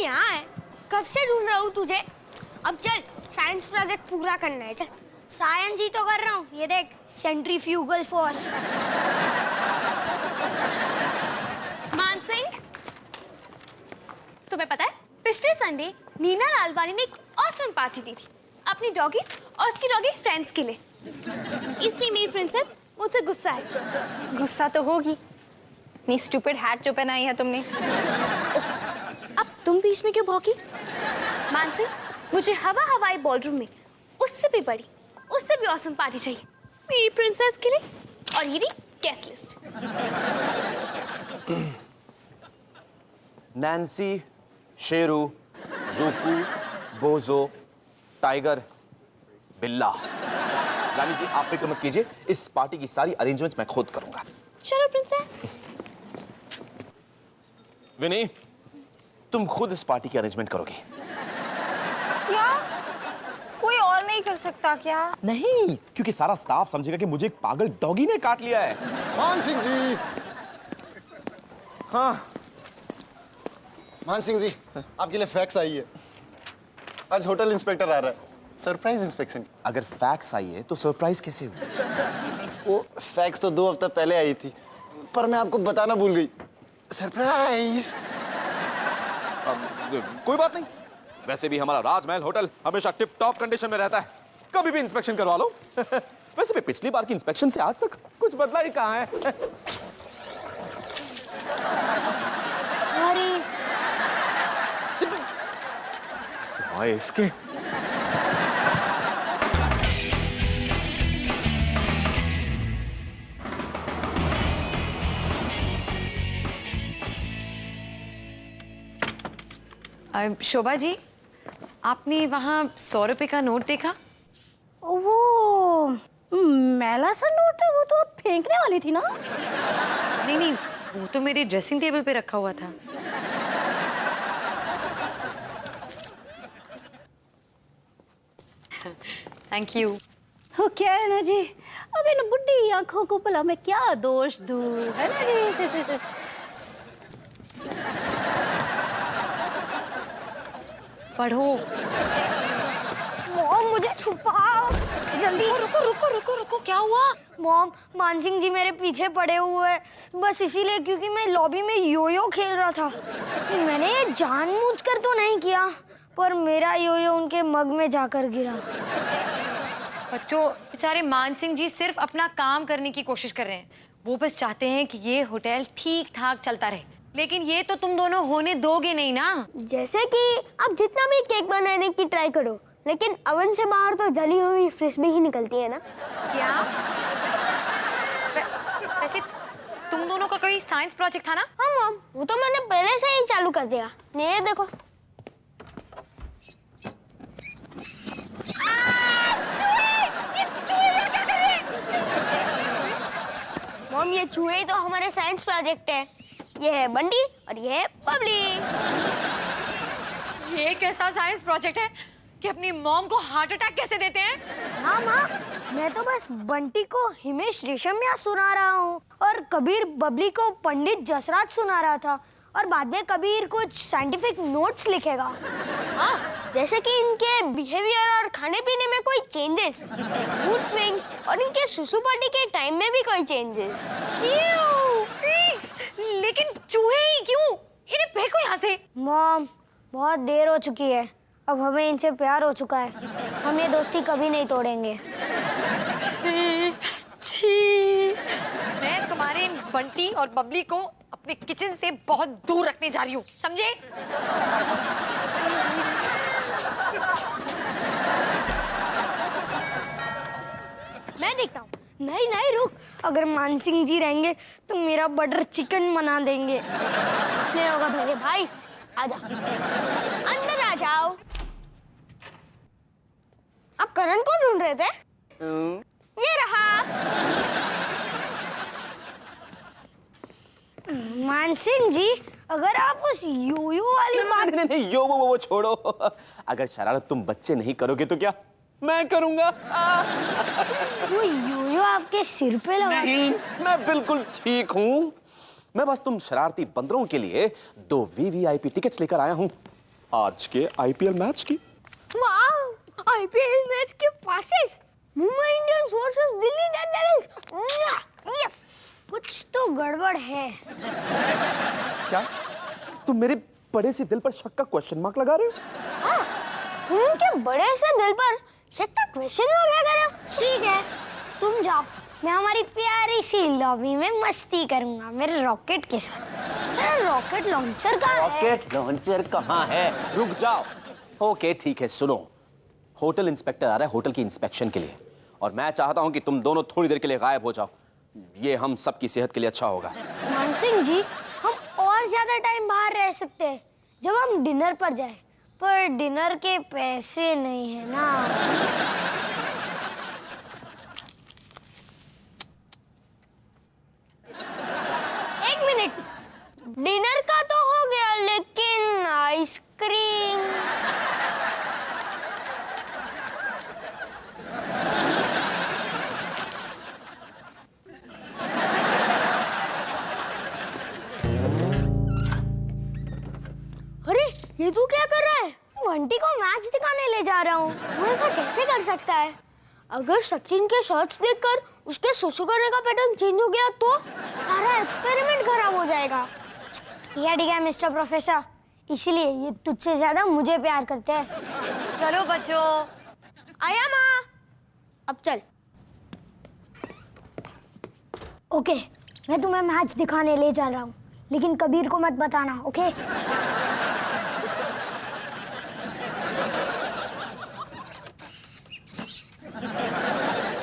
यहाँ है? कब से ढूंढ रहा हूँ तुझे। अब चल, साइंस प्रोजेक्ट पूरा करना है। चल। साइंस ही तो कर रहा हूँ, ये देख, सेंट्रीफ्यूगल फोर्स। मानसिंह, तुम्हें पता है पिछले संडे नीना लालवानी ने एक ऑसम पार्टी दी थी अपनी डॉगी और उसकी डॉगी फ्रेंड्स के लिए। इसलिए मेरी प्रिंसेस मुझसे गुस्सा है। गुस्सा तो होगी, इतनी स्टूपिड हैट जो पहनाई है तुमने। अब तुम बीच में क्यों भौंकी? मानसिंह, मुझे हवाई बॉलरूम में उससे भी बड़ी, उससे भी ऑसम पार्टी चाहिए मेरी प्रिंसेस के लिए। और ये रही गेस्ट लिस्ट। नैन्सी, शेरू, ज़ूकू, बोजो, टाइगर, बिल्ला। रानी जी आप फिक्र मत कीजिए, इस पार्टी की सारी अरेंजमेंट्स मैं खुद करूंगा। चलो प्रिंसेस। विनी, तुम खुद इस पार्टी की अरेंजमेंट करोगी। क्या? कोई और नहीं कर सकता क्या? नहीं, क्योंकि सारा स्टाफ समझेगा कि मुझे एक पागल डॉगी ने काट लिया है। मान सिंह जी। हाँ मान सिंह जी, आपके लिए फैक्स आई है। आज होटल इंस्पेक्टर आ रहा है, सरप्राइज इंस्पेक्शन। अगर फैक्स आई है तो सरप्राइज कैसे हुई? वो फैक्स तो 2 हफ्ता पहले आई थी, पर मैं आपको बताना भूल गई। सरप्राइज। कोई बात नहीं, वैसे भी हमारा राजमहल होटल हमेशा टिप टॉप कंडीशन में रहता है, कभी भी इंस्पेक्शन करवा लो। वैसे भी पिछली बार की इंस्पेक्शन से आज तक कुछ बदला ही कहाँ है। अरे सिवाय इसके शोभा जी, आपने वहाँ 100 रुपए का नोट देखा? वो मैला सा नोट है, वो तो आप फेंकने वाली थी ना। नहीं नहीं, वो तो मेरे ड्रेसिंग टेबल पे रखा हुआ था। Thank you. वो क्या है ना जी, अब इन बुढ़ी आंखों को भला मैं क्या दोष दूं, है ना जी। पढ़ो। मॉम मुझे छुपाओ जल्दी। रुको रुको रुको रुको, क्या हुआ? मॉम, मानसिंह जी मेरे पीछे पड़े हुए हैं, बस इसीलिए क्योंकि मैं लॉबी में योयो खेल रहा था। मैंने ये जानबूझकर तो नहीं किया, पर मेरा योयो उनके मग में जाकर गिरा। बच्चों, बेचारे मानसिंह जी सिर्फ अपना काम करने की कोशिश कर रहे हैं। वो बस चाहते हैं कि ये होटल ठीक ठाक चलता रहे, लेकिन ये तो तुम दोनों होने दोगे नहीं ना। जैसे कि आप जितना भी केक बनाने की ट्राई करो, लेकिन ओवन से बाहर तो जली हुई फ्रिस्बी ही निकलती है ना। क्या? वैसे तुम दोनों का कोई साइंस प्रोजेक्ट था ना? हाँ मॉम, वो तो मैंने पहले से ही चालू कर दिया। ये देखो। मॉम, ये चूहे तो हमारे साइंस प्रोजेक्ट है। ये है बंटी और ये है बबली। ये कैसा साइंस प्रोजेक्ट है कि अपनी मॉम को हार्ट अटैक कैसे देते हैं? हाँ माँ, मैं तो बस बंटी को हिमेश रेशमिया सुना रहा हूँ और कबीर बबली को पंडित जसराज सुना रहा था, और बाद में कबीर कुछ साइंटिफिक नोट्स लिखेगा। हाँ, जैसे कि इनके बिहेवियर और खाने पीने में कोई चेंजेस, मूड स्विंग्स और इनके सुसु पार्टी के टाइम में भी कोई चेंजेस। लेकिन चूहे ही क्यों? इन्हें फेंको यहाँ से। मॉम, बहुत देर हो चुकी है, अब हमें इनसे प्यार हो चुका है, हम ये दोस्ती कभी नहीं तोड़ेंगे। छी, मैं तुम्हारे इन बंटी और बबली को अपने किचन से बहुत दूर रखने जा रही हूँ, समझे? मैं देखता हूँ। नहीं नहीं रुक, अगर मानसिंह जी रहेंगे तो मेरा बटर चिकन बना देंगे। इसलिए होगा मेरे भाई, आजा अंदर आ जाओ। आप करण को ढूंढ रहे थे? ये रहा। मानसिंह जी, अगर आप उस योयो वाली बात नहीं, यो वो छोड़ो। अगर शरारत तुम बच्चे नहीं करोगे तो क्या मैं करूंगा? वो योयो आपके सिर पे लगा। नहीं, मैं बिल्कुल ठीक हूँ। मैं बस तुम शरारती बंदरों के लिए 2 VVIP टिकट्स लेकर आया हूँ। आज के आईपीएल मैच की। वाह, आईपीएल मैच के passes, Mumbai Indians versus Delhi Daredevils. Yes, कुछ तो गड़बड़ है। क्या तुम मेरे बड़े से दिल पर शक का क्वेश्चन मार्क लगा रहे हो? तुम उनके बड़े से दिल पर शक का क्वेश्चन मार्क लगा रहे हो? ठीक है, तुम जाओ, मैं हमारी प्यारी सी लॉबी में मस्ती करूंगा मेरे रॉकेट के साथ। मेरा रॉकेट लॉन्चर कहाँ है? रॉकेट लॉन्चर कहाँ है? रुक जाओ। ओके ठीक है, सुनो, होटल इंस्पेक्टर आ रहा है होटल की इंस्पेक्शन के लिए, और मैं चाहता हूँ कि तुम दोनों थोड़ी देर के लिए गायब हो जाओ। ये हम सबकी सेहत के लिए अच्छा होगा। मानसिंह जी, हम और ज्यादा टाइम बाहर रह सकते हैं जब हम डिनर पर जाए, पर डिनर के पैसे नहीं है ना। एक मिनट, डिनर का तो हो गया, लेकिन आइसक्रीम। अरे ये तू क्या कर रहा है? बंटी को मैच दिखाने ले जा रहा हूँ। वो ऐसा कैसे कर सकता है? अगर सचिन के शॉट्स देखकर उसके सुसु करने का पैटर्न चेंज हो गया तो सारा एक्सपेरिमेंट खराब हो जाएगा। ठीक है मिस्टर प्रोफेसर, इसीलिए ये तुझसे ज्यादा मुझे प्यार करते हैं। चलो बच्चों। आया माँ, अब चल। ओके, मैं तुम्हें मैच दिखाने ले जा रहा हूँ, लेकिन कबीर को मत बताना, ओके?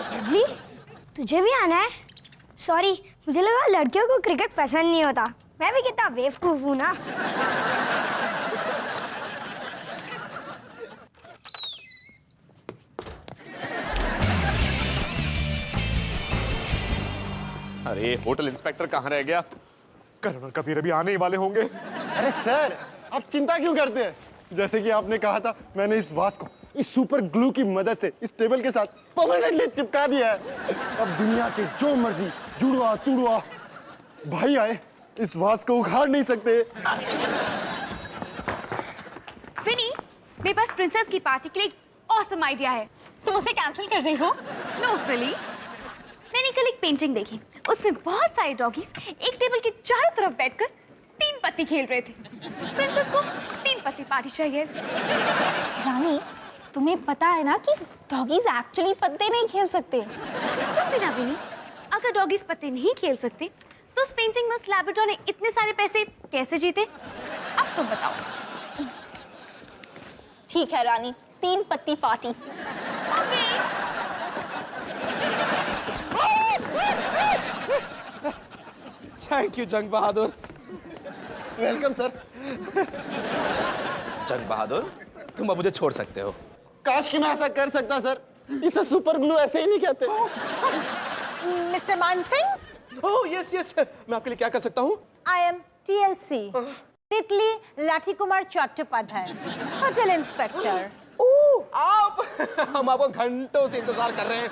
बबली, तुझे भी आना है? सॉरी, मुझे लगा लड़कियों को क्रिकेट पसंद नहीं होता। मैं भी कितना बेवकूफ हूँ ना। अरे होटल इंस्पेक्टर कहाँ रह गया? करण और कबीर अभी आने ही वाले होंगे। अरे सर, आप चिंता क्यों करते हैं? जैसे कि आपने कहा था, मैंने इस वास को इस सुपर ग्लू की मदद से इस टेबल के साथ परमानेंटली चिपका दिया है। अब दुनिया के जो मर्जी जुड़वा तुड़वा भाई आए, इस वास को उखाड़ नहीं सकते। फिनी, मेरे पास प्रिंसेस की पार्टी के लिए ऑसम आइडिया है। तुम उसे कैंसिल कर रही हो? नो सिली, मैंने कल एक पेंटिंग देखी, उसमें बहुत सारे डॉगीज एक टेबल के चारों तरफ बैठकर 3 पत्ती खेल रहे थे। प्रिंसेस को 3 पत्ती पार्टी चाहिए। रानी, तुम्हें पता है ना कि डॉगीज एक्चुअली पत्ते नहीं खेल सकते। तुम भी ना विनी, अगर डॉगीज पत्ते नहीं खेल सकते तो उस पेंटिंग में उस लैब्राडोर ने इतने सारे पैसे कैसे जीते? अब तुम बताओ। ठीक है रानी, 3 पत्ती पार्टी। थैंक यू जंग बहादुर। Welcome sir. जंग बहादुर, तुम अब मुझे छोड़ सकते हो। काश कि मैं ऐसा कर सकता सर। इसे सुपर ग्लू ऐसे ही नहीं कहते। Mister Mansingh, oh yes yes, मैं आपके लिए क्या कर सकता हूँ? आई एम TLC, तितली लाठी कुमार चट्टोपाध्याय, होटल इंस्पेक्टर। ओह आप हम आपको घंटों से इंतजार कर रहे हैं।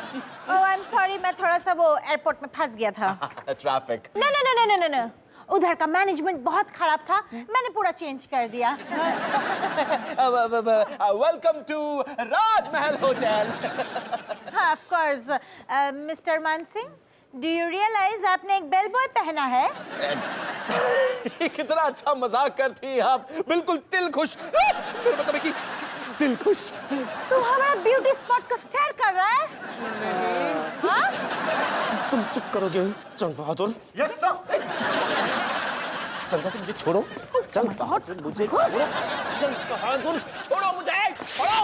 ओह आई एम सॉरी, मैं थोड़ा सा वो एयरपोर्ट में फंस गया था। ट्रैफिक। No, उधर का मैनेजमेंट बहुत खराब था, मैंने पूरा चेंज कर दिया। Welcome to Rajmahal hotel. हाँ, of course. Mister Mansingh, do you realise आपने एक बेल बॉय पहना है? कितना अच्छा मजाक करती हैं आप, बिल्कुल दिल खुश। मेरा मतलब है कि दिल खुश। तू हमारा ब्यूटी स्पॉट को स्टेयर कर रहा है? हाँ? तुम चुप करोगे जंग बहादुर? Yes sir. जंग बहादुर मुझे छोड़ो। जंग बहादुर मुझे छोड़ो। जंग बहादुर छोड़ो मुझे। छोड़ो।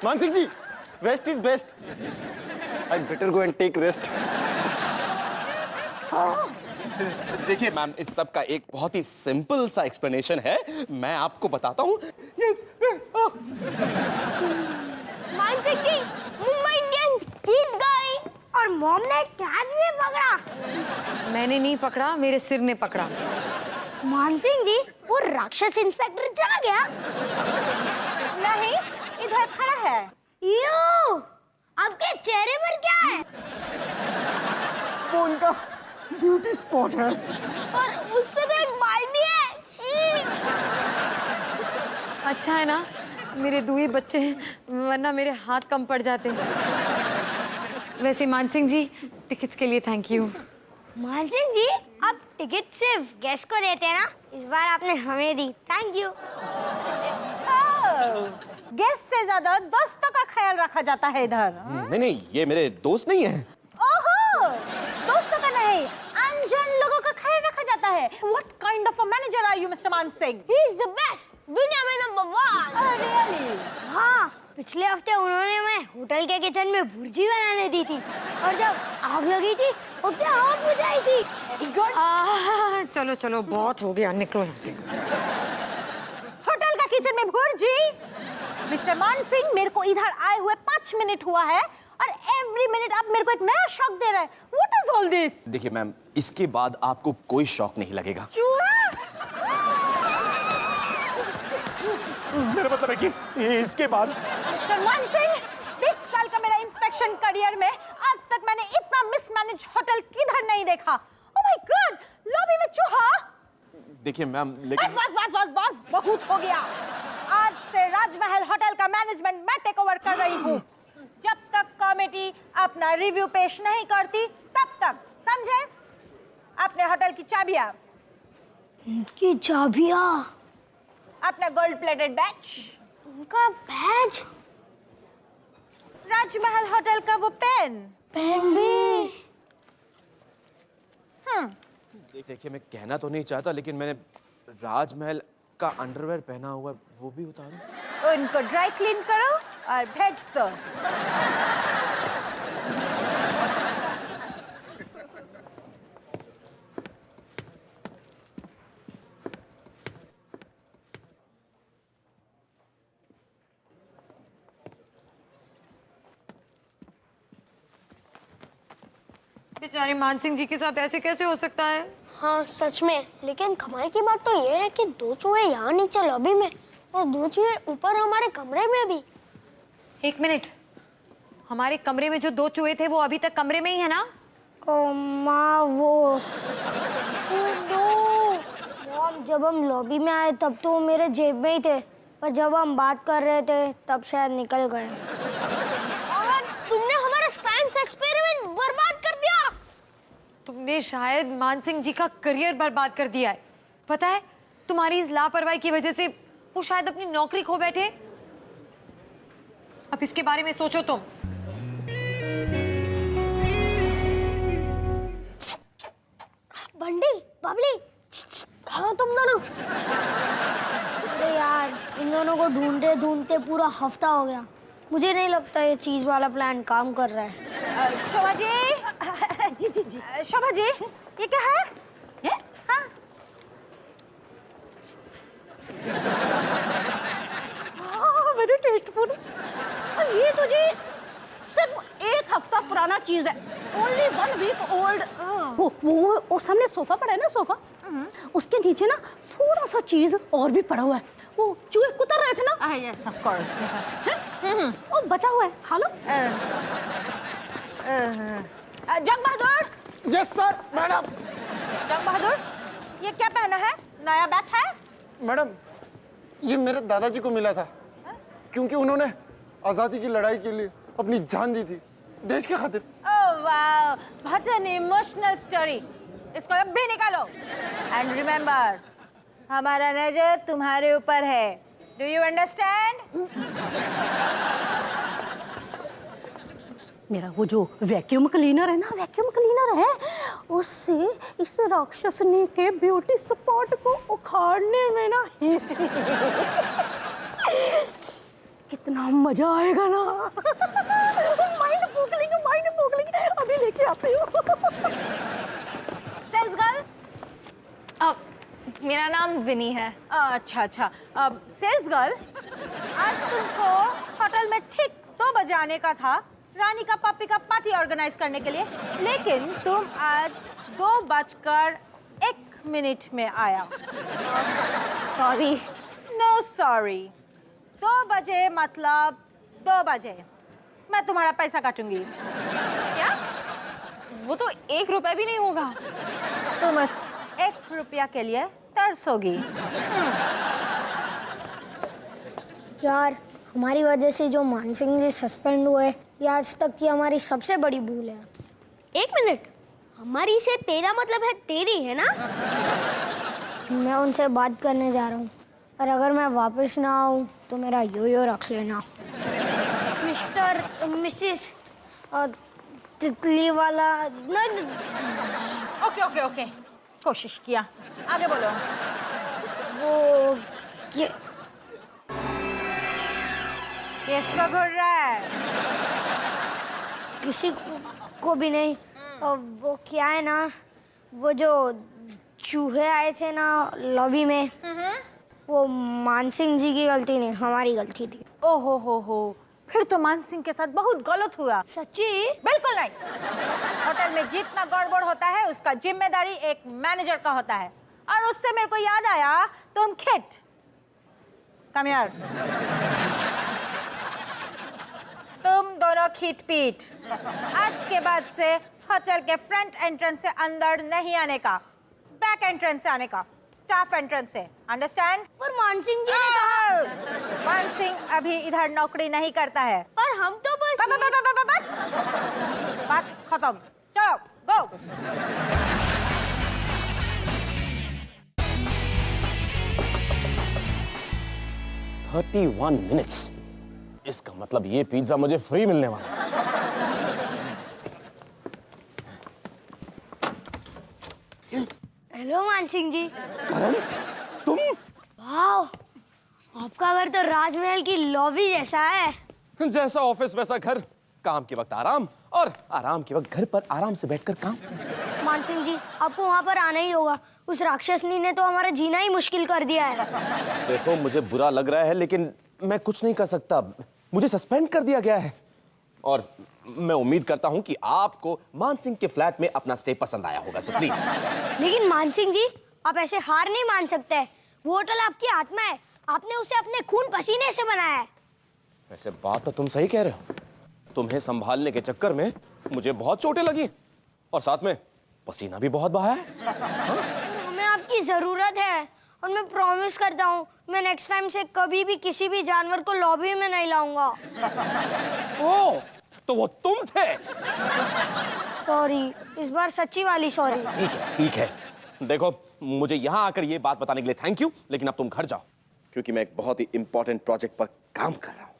Mansingh ji, rest is best. I better go and take rest. देखिए मैम, इस सब का एक बहुत ही सिंपल सा एक्सप्लेनेशन है, मैं आपको बताता हूँ। यस। मानसिंह जी, मुंबई इंडियंस जीत गई। और मॉम ने कैच भी पकड़ा। मैंने नहीं पकड़ा, मेरे सिर ने पकड़ा। मानसिंह जी, वो राक्षस इंस्पेक्टर चला गया? नहीं, इधर खड़ा है। यो, आपके चेहरे पर क्या है? फोन को ब्यूटी स्पॉट है। और उस पे तो एक बाल भी है। शी। अच्छा है ना मेरे 2 ही बच्चे हैं, वरना मेरे हाथ कम पड़ जाते। वैसे मानसिंह जी, टिकट्स के लिए थैंक यू। मानसिंह जी, आप टिकट सिर्फ गेस्ट को देते हैं ना, इस बार आपने हमें दी, थैंक यू। गेस्ट से ज्यादा दोस्तों का ख्याल रखा जाता है इधर। नहीं नहीं, ये मेरे दोस्त नहीं है। ओहो, दोस्तों का नहीं, अनजान लोगों का ख्याल रखा जाता है। What kind of a manager are you, Mr. Mansingh? He is the best, दुनिया में नंबर 1। Oh, really? हाँ, पिछले हफ्ते उन्होंने हमें होटल के किचन में भुर्जी बनाने दी थी, और जब आग लगी थी उसने आग बुझाई थी। चलो चलो, बहुत हो गया, निकलो यहाँ से। होटल का किचन में भुर्जी? मिस्टर मानसिंह, मेरे को इधर आए हुए 5 मिनट हुआ है और एवरी मिनट आप मेरे को एक नया शॉक दे रहे हैं। What is all this? देखिए मैम, इसके बाद आपको कोई शौक नहीं लगेगा। मेरा मतलब है कि इसके बाद मिस्टर मानसिंह, 20 साल का मेरा इंस्पेक्शन करियर में आज तक मैंने इतना मिसमैनेज होटल किधर नहीं देखा। Oh my God, लॉबी में चूहा। देखिए मैम, बस लेकिन बस बस बस बस, बहुत हो गया। आज से राजमहल होटल का मैनेजमेंट मैं टेक ओवर कर रही हूँ। जब तक कमेटी अपना रिव्यू पेश नहीं करती तब तक, समझे? अपने होटल की चाबियां, उनकी चाबियाँ, अपना गोल्ड प्लेटेड बैच, उनका बैज, राजमहल होटल का वो पेन। पेन भी। देखिए, मैं कहना तो नहीं चाहता, लेकिन मैंने राजमहल का अंडरवेयर पहना हुआ है, वो भी उतारो। उनको ड्राई क्लीन करो और भेज दो। बेचारे मानसिंह जी के साथ ऐसे कैसे हो सकता है? हाँ सच में, लेकिन कमाल की बात तो ये है कि 2 चूहे यहाँ नीचे लॉबी में और 2 चूहे ऊपर हमारे कमरे में भी। 1 मिनट, हमारे कमरे में जो 2 चूहे थे वो अभी तक कमरे में ही है ना? ओ माँ, वो मॉम, जब हम लॉबी में आए तब तो वो मेरे जेब में ही थे, पर जब हम बात कर रहे थे तब शायद निकल गए। और तुमने हमारा साइंस एक्सपेरिमेंट बर्बाद कर दिया। तुमने शायद मानसिंह जी का करियर बर्बाद कर दिया है। पता है, तुम्हारी इस लापरवाही की वजह से वो शायद अपनी नौकरी खो बैठे। अब इसके बारे में सोचो तुम। बंटी, बबली, कहाँ तुम दोनों? अरे यार, इन दोनों को ढूंढते ढूंढते पूरा हफ्ता हो गया। मुझे नहीं लगता ये चीज वाला प्लान काम कर रहा है। शोभा जी, जी जी जी, शोभा जी, ये क्या है? ये? हाँ? Very tasteful. और ये तो जी सिर्फ 1 हफ्ता पुराना चीज है। Only 1 week old. वो सामने सोफा पड़ा है ना, सोफा, उसके नीचे ना थोड़ा सा चीज और भी पड़ा हुआ है। वो चूहे कुतर रहे थे ना। Yes of course. वो बचा हुआ है, खा लो। जंग बहादुर। Yes sir madam. जंग बहादुर, ये क्या पहना है? नया बैच है? मैडम, ये मेरे दादाजी को मिला था, क्योंकि उन्होंने आजादी की लड़ाई के लिए अपनी जान दी थी, देश के खातिर। Oh wow, what an emotional story. इसको अभी निकालो। एंड रिमेंबर, हमारा नजर तुम्हारे ऊपर है। Do you understand? मेरा वो जो वैक्यूम क्लीनर है ना, वैक्यूम क्लीनर है, उससे इस राक्षसनी के ब्यूटी स्पॉट को उखाड़ने में ना कितना मजा आएगा ना। माइंड फूक लेंगे, अभी लेके आती हूँ। सेल्स गर्ल, मेरा नाम विनी है। अच्छा अच्छा। सेल्स गर्ल, आज तुमको होटल में ठीक 2 बजे आने का था, रानी का पप्पी का पार्टी ऑर्गेनाइज करने के लिए, लेकिन तुम आज 2:01 में आया। सॉरी। No sorry. 2 बजे मतलब 2 बजे मैं तुम्हारा पैसा काटूंगी। क्या? वो तो 1 रुपए भी नहीं होगा। तुम इस 1 रुपया के लिए तरसोगी। यार हमारी वजह से जो मानसिंह जी सस्पेंड हुए, ये आज तक की हमारी सबसे बड़ी भूल है। 1 मिनट, हमारी से तेरा मतलब है तेरी, है ना? मैं उनसे बात करने जा रहा हूँ, और अगर मैं वापस ना आऊँ तो मेरा यो रख लेना। मिस्टर मिसिस तितली वाला ओके ओके ओके, कोशिश किया, आगे बोलो। वो किसको घूर रहा है? किसी को भी नहीं। वो क्या है ना, वो जो चूहे आए थे ना लॉबी में, वो मानसिंह जी की गलती नहीं, हमारी गलती थी। ओहो हो, फिर तो मानसिंह के साथ बहुत गलत हुआ। सच्ची? बिल्कुल नहीं। होटल में जितना गड़बड़ होता है उसका जिम्मेदारी एक मैनेजर का होता है। और उससे मेरे को याद आया, तुम खिट कम यार, तुम दोनों खीट पीट, आज के बाद से होटल के फ्रंट एंट्रेंस से अंदर नहीं आने का, बैक एंट्रेंस से आने का, स्टाफ एंट्रेंस से, अंडरस्टैंड? पर मानसिंह जी ने कहा। मानसिंह अभी इधर नौकरी नहीं करता है। पर हम तो बस बस बात खत्म, चलो गो। 31 मिनट्स, इसका मतलब ये पिज्जा मुझे फ्री मिलने वाला है। हेलो मानसिंह जी। करण, तुम? वाह, आपका घर तो राजमहल की लॉबी जैसा है। जैसा ऑफिस वैसा घर, काम के वक्त आराम और आराम के वक्त घर पर आराम से बैठकर काम। मानसिंह जी, आपको वहाँ पर आना ही होगा। उस राक्षसनी ने तो हमारा जीना ही मुश्किल कर दिया है। देखो, मुझे बुरा लग रहा है लेकिन मैं कुछ नहीं कर सकता। मुझे सस्पेंड कर दिया गया है और मैं उम्मीद करता हूं कि आपको मानसिंह के फ्लैट में अपना स्टे पसंद आया होगा, सो प्लीज। लेकिन मानसिंह जी, आप ऐसे हार नहीं मान सकते। वो होटल आपकी आत्मा है, आपने उसे अपने खून पसीने से बनाया है। वैसे बात तो तुम सही कह रहे हो। तुम्हें संभालने के चक्कर में मुझे बहुत चोटें लगी और साथ में पसीना भी बहुत बहा है। हमें आपकी जरूरत है और मैं प्रॉमिस करता हूँ, मैं नेक्स्ट टाइम से कभी भी किसी भी जानवर को लॉबी में नहीं लाऊंगा। ओह, तो वो तुम थे? सॉरी, इस बार सच्ची वाली सॉरी। ठीक है। देखो, मुझे यहाँ आकर ये बात बताने के लिए थैंक यू, लेकिन अब तुम घर जाओ क्योंकि मैं एक बहुत ही इंपॉर्टेंट प्रोजेक्ट पर काम कर रहा हूँ।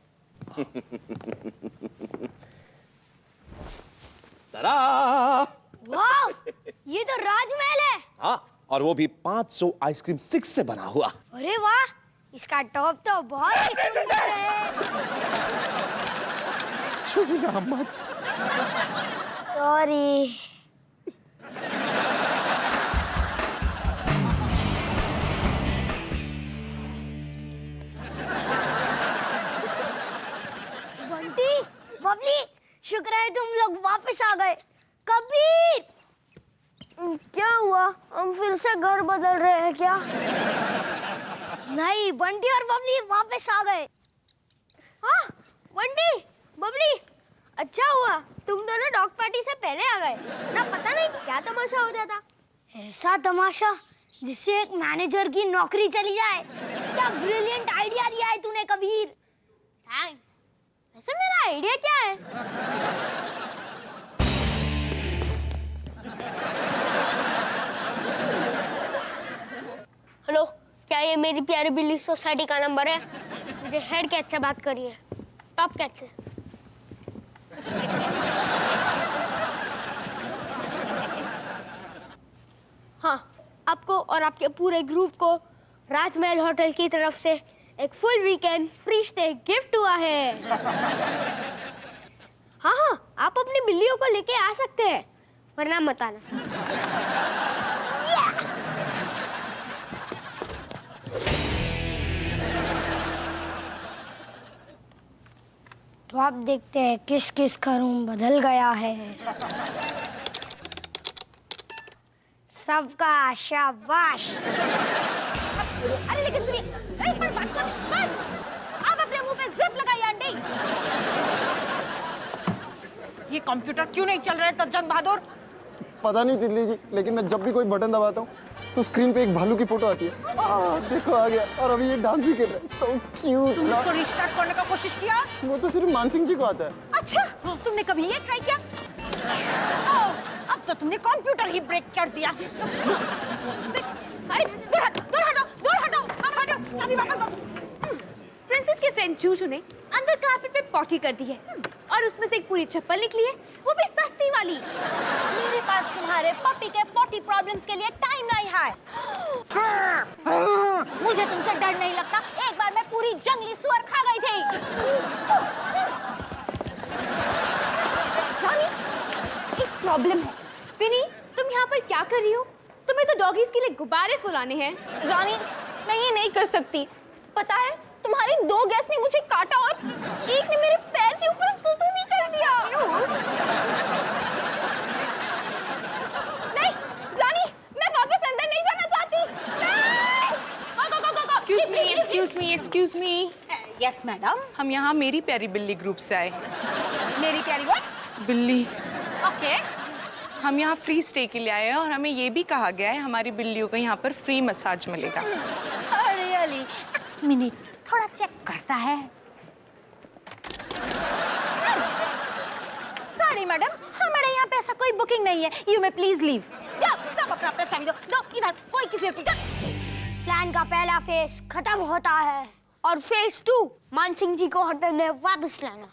तड़ा! वाह, ये तो राजमहल है। हाँ, और वो भी 500 आइसक्रीम स्टिक्स से बना हुआ। अरे वाह, इसका टॉप तो बहुत ही सुंदर है। छूना मत। सॉरी। बंटी, बबली, शुक्र है तुम लोग वापस आ गए। कबीर, क्या हुआ? हम फिर से घर बदल रहे हैं क्या? नहीं, बंटी और बबली वापस आ गए। हाँ, बंटी, बबली, अच्छा हुआ तुम दोनों डॉग पार्टी से पहले आ गए, ना पता नहीं क्या तमाशा हो जाता। ऐसा तमाशा जिससे एक मैनेजर की नौकरी चली जाए। क्या ब्रिलियंट आइडिया दिया है तूने कबीर। थैंक्स। वैसे मेरा आइडिया क्या है? हेलो, क्या ये मेरी प्यारी बिल्ली सोसाइटी का नंबर है? मुझे हेड कैट से बात करिए, टॉप कैट से। हाँ, आपको और आपके पूरे ग्रुप को राजमहल होटल की तरफ से एक full weekend free stay gift हुआ है। हाँ हाँ, आप अपनी बिल्लियों को लेके आ सकते हैं, वरना मत आना। तो आप देखते हैं किस किस का रूम बदल गया है। सबका शाबाश। अरे लेकिन सुनिए, एक बार बात कर, बस आप अपने मुंह पे जिप लगाइए आंटी। ये कंप्यूटर क्यों नहीं चल रहा है तर्जन बहादुर? पता नहीं तितली जी, लेकिन मैं जब भी कोई बटन दबाता हूँ तो स्क्रीन पे एक भालू की फोटो आती है। देखो आ गया, और अभी ये डांस भी कर रहा है। So cute. तुम इसको रिस्टार्ट करने का कोशिश किया? वो तो सिर्फ मानसिंह जी को आता है। अच्छा, तुमने कभी ये ट्राई किया? अब तो तुमने कंप्यूटर ही ब्रेक कर दिया। अरे दूर हटो, दूर हटो, दूर हटो, अब हटो, अभी वापस दो। प्रिंसेस के फ्रेंड जूजू ने अंदर कारपेट पे पॉटी कर दी है और उसमें से एक पूरी चप्पल निकली है, वो भी सस्ती वाली। मेरे पास तुम्हारे पपी के पॉटी प्रॉब्लम्स के लिए टाइम नहीं है। मुझे तुमसे डर नहीं लगता। एक बार मैं पूरी जंगली सुअर खा गई थी। रानी, एक प्रॉब्लम है। विनी, तुम यहाँ पर क्या कर रही हो? तुम्हें तो डॉगीज के लिए गुब्बारे फुलाने हैं। रानी, मैं ये नहीं कर सकती। पता है, तुम्हारी 2 गैस ने मुझे काटा और एक ने मेरे पैर के ऊपर सुसु भी कर दिया। नहीं, रानी, मैं वापस अंदर नहीं जाना चाहती। Excuse me. Yes madam. हम यहाँ मेरी प्यारी बिल्ली ग्रुप से आए हैं। मेरी प्यारी व्हाट? बिल्ली। ओके। हम यहाँ फ्री स्टे के लिए आए हैं और हमें ये भी कहा गया है हमारी बिल्लियों को यहाँ पर फ्री मसाज मिलेगा। रियली? मिनट, थोड़ा चेक करता है। सॉरी मैडम, हमारे यहाँ पे ऐसा कोई बुकिंग नहीं है। You may please leave. जाओ, सब अपना अपना चाबी दो। दो इधर, कोई किसी को। प्लान का पहला फेज खत्म होता है और फेज 2 मानसिंह जी को होटल में वापस लाना।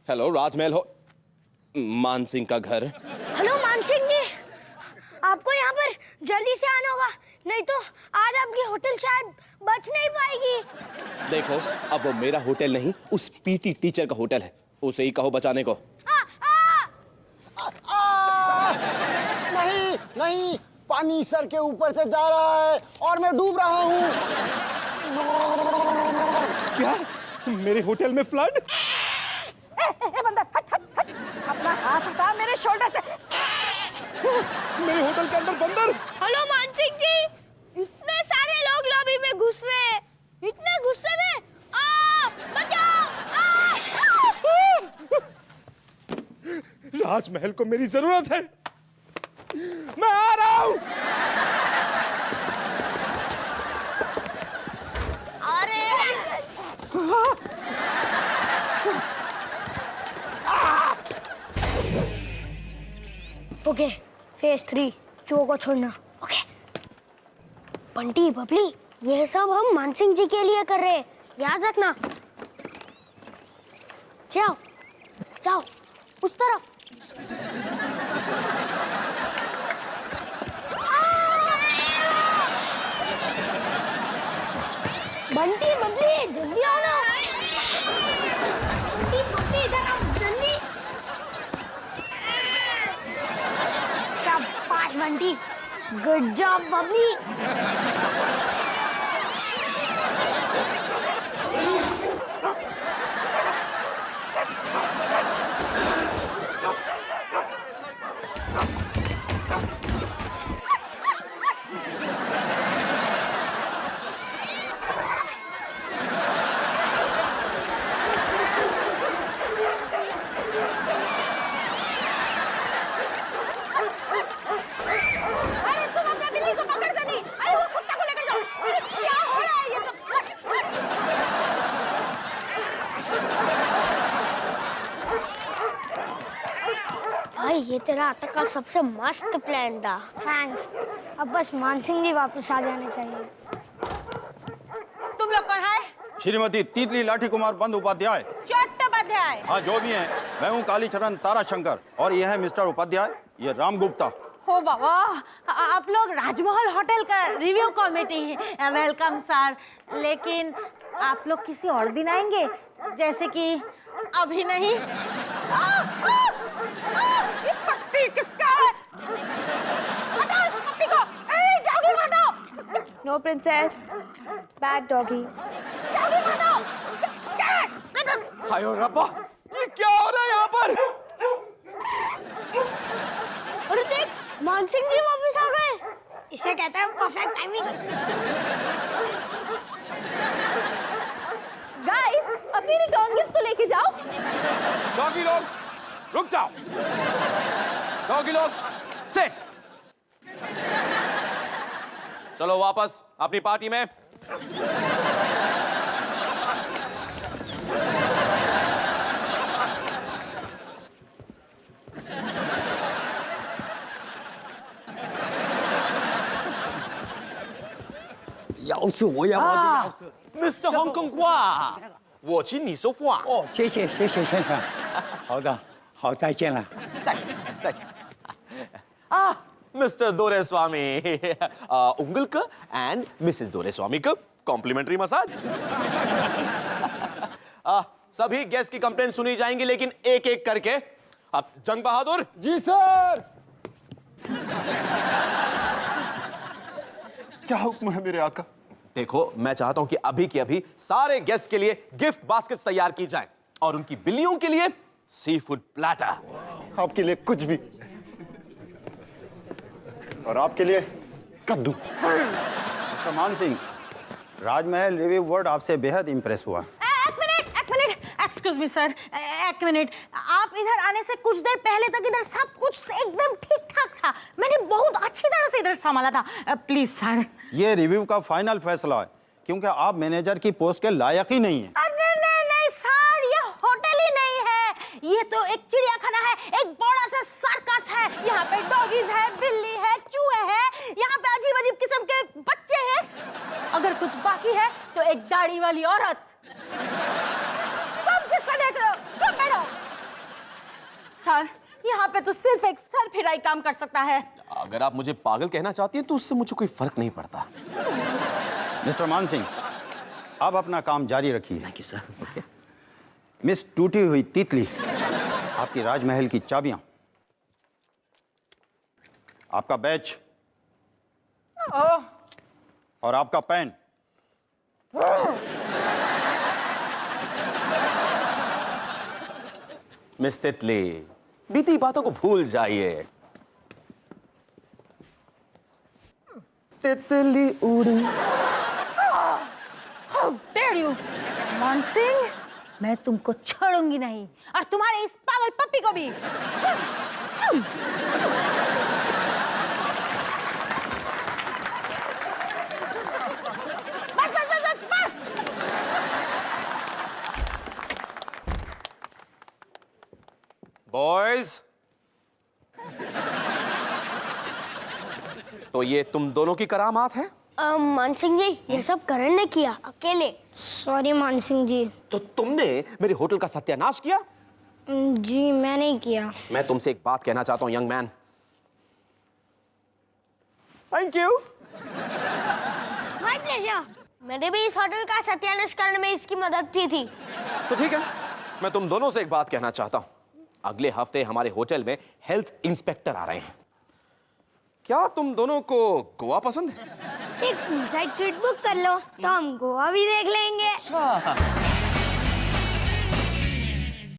हेलो, राजमहल हो मानसिंह का घर। हेलो मानसिंह जी, आपको यहाँ पर जल्दी से आना होगा, नहीं तो आज आपकी होटल शायद बच नहीं पाएगी। देखो, अब वो मेरा होटल नहीं, उस पीटी टीचर का होटल है। उसे ही कहो बचाने को। नहीं नहीं, पानी सर के ऊपर से जा रहा है और मैं डूब रहा हूँ। क्या मेरे होटल में फ्लड? बंदा, हट हट हट, अपना हाथ उठा मेरे शोल्डर से। मेरे होटल के अंदर बंदर। हेलो मानसिंह जी, इतने सारे लोग लॉबी में घुस रहे हैं। इतने गुस्से में बचाओ! राजमहल को मेरी जरूरत है। मैं आ रहा हूं। अरे ओके, फेज 3 चो को छोड़ना। ओके बंटी, बबली, ये सब हम मानसिंह जी के लिए कर रहे हैं, याद रखना। जाओ जाओ उस तरफ। बंटी, बबली, जल्दी आओ ना। बंटी, बबली, इधर आओ जल्दी। शाबाश बंटी, गुड जॉब बबली। अरे तुम अपना बिल्ली को पकड़ते नहीं। अरे वो कुत्ता को लेकर जाओ। अरे क्या हो रहा है ये सब? भाई, ये तेरा अब तक का सबसे मस्त प्लान था। थैंक्स। अब बस मानसिंह जी वापस आ जाने चाहिए। तुम लोग कौन है? श्रीमती तितली लाठी कुमार बंद उपाध्याय। चट्टोपाध्याय। हाँ, जो भी हैं, मैं हूँ कालीचरण ताराशंकर और ये है मिस्टर उपाध्याय, ये राम गुप्ता। हो बाबा, आप लोग राजमहल होटल का रिव्यू कमेटी है। वेलकम सर, लेकिन आप लोग किसी और दिन आएंगे, जैसे कि अभी नहीं। ये पप्पी किसका है? हटाओ इस पप्पी को। डॉगी को हटाओ। No princess, bad doggy. Doggy को हटाओ। हाय रब्बा, ये क्या हो रहा है यहाँ पर? अरे देख, मानसिंह जी वापस आ गए। इसे कहते हैं परफेक्ट टाइमिंग। गाइस, अब मेरी डॉन गिफ्ट तो रुक जाओ। डॉगी लोग सिट। चलो वापस अपनी पार्टी में। मिस्टर हांगकांग वा, 我请你说话。哦，谢谢谢谢先生，好的，好，再见了。再见。मिस्टर दोरेस्वामी, उंगल का एंड मिसेस दोरेस्वामी का कॉम्प्लीमेंट्री मसाज। सभी गेस्ट की कंप्लेंट सुनी जाएंगी, लेकिन एक एक करके। अब जंग बहादुर। जी सर। क्या हुक्म है मेरे आका? देखो, मैं चाहता हूं कि अभी के अभी सारे गेस्ट के लिए गिफ्ट बास्केट्स तैयार की जाएं और उनकी बिल्लियों के लिए सी फूड प्लेटर। आपके लिए कुछ भी, और आपके लिए कद्दू। मिस्टर मान सिंह, राजमहल रिव्यू बोर्ड आपसे बेहद इंप्रेस हुआ। एक मिनट एक्सक्यूज मी सर, एक मिनट। आप इधर आने से कुछ देर पहले तक इधर सब कुछ एकदम ठीक ठाक था। मैंने बहुत अच्छी तरह से इधर संभाला था। Please sir. ये रिव्यू का फाइनल फैसला है, क्योंकि आप मैनेजर की पोस्ट के लायक ही नहीं है। नहीं सर, ये होटल ही नहीं है, ये तो एक चिड़ियाखाना है, एक बड़ा सा सर्कस है। यहाँ पे डॉगीज है, बिल्ली है, चूहे है, यहाँ पे अजीब अजीब किस्म के बच्चे हैं। अगर कुछ बाकी है तो एक दाढ़ी वाली औरत। तुम किसको देख रहे हो? तुम बैठो। सर, यहाँ पे तो सिर्फ एक सर फिराई काम कर सकता है। अगर आप मुझे पागल कहना चाहती हैं तो उससे मुझे कोई फर्क नहीं पड़ता। मिस्टर मान सिंह, आप अपना काम जारी रखिए। Thank you sir. Okay. Miss टूटी हुई तितली, आपकी राजमहल की चाबियां, आपका बैच और आपका पेन। मिस तितली, बीती बातों को भूल जाइए। तितली उड़ी। How dare you, मान सिंह, मैं तुमको छोड़ूंगी नहीं, और तुम्हारे इस पागल पप्पी को भी। बस बस बस बस। बॉयज, तो ये तुम दोनों की करामात है? मान सिंह जी, ये सब करण ने किया अकेले। सॉरी मान सिंह जी। तो तुमने मेरे होटल का सत्यानाश किया? जी मैं नहीं किया। मैं तुमसे एक बात कहना चाहता हूं young man. Thank you. My pleasure. मैंने भी इस होटल का सत्यानाश करने में इसकी मदद की थी। तो ठीक है, मैं तुम दोनों से एक बात कहना चाहता हूं। अगले हफ्ते हमारे होटल में हेल्थ इंस्पेक्टर आ रहे हैं। क्या तुम दोनों को गोवा पसंद है? एक पूल साइड स्वीट बुक कर लो तो हम गोवा भी देख लेंगे। अच्छा।